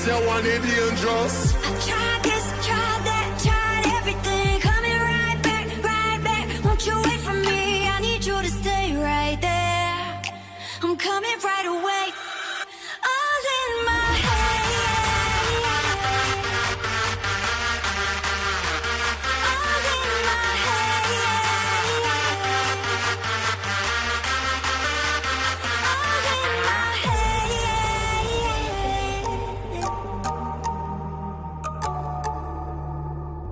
you want it dangerous. I tried this, tried that, tried everything. Coming right back, right back. Won't you wait for me? I need you to stay right there. I'm coming right away. All in my head. All in my head. All in my head.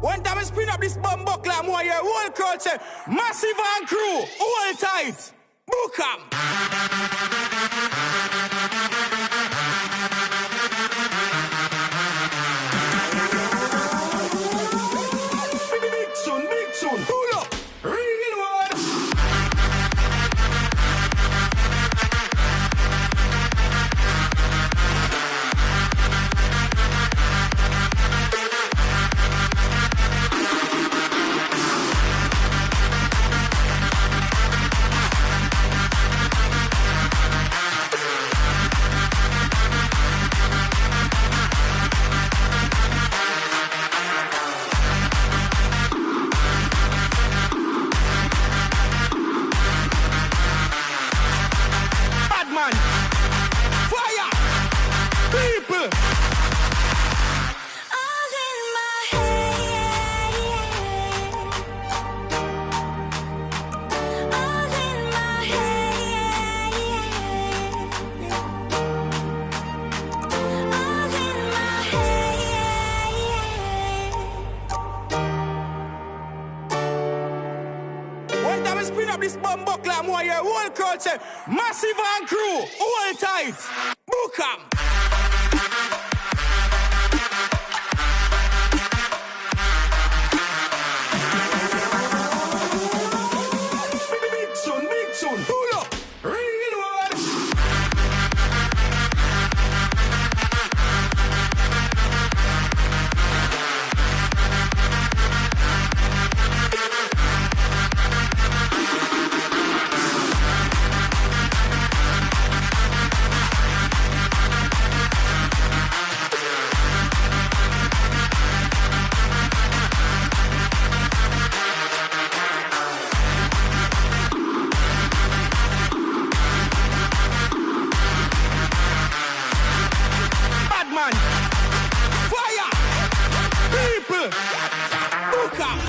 One time I spin up this bum buckler, I'm here, whole crowd say, massive and crew, hold tight, book 'em. Big tune, pull up, real one. Badman, fire, people. All in my head. All in my head. All in my head. One time I spin up this bum buckler, I'm here, whole crowd say, massive and crew, hold tight, book 'em. Big tune, pull up, real one. Badman, fire, people, book 'em.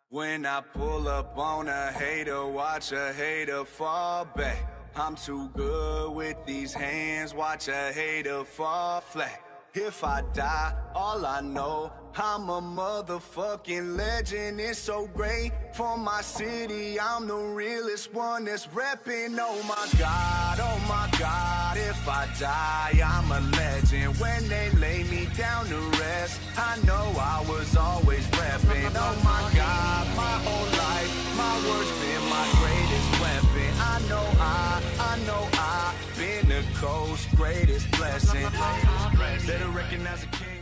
When I pull up on a hater, watch a hater fall back. I'm too good with these hands, watch a hater fall flat. If I die, all I know, I'm a motherfucking legend. It's so great for my city, I'm the realest one that's reppin'. Oh my God, if I die, I'm a legend. When they lay me down to rest, I know I was always reppin'. Oh my God, my whole life, my words been my greatest weapon. I know I've been the coast's greatest blessing. Better recognize a king.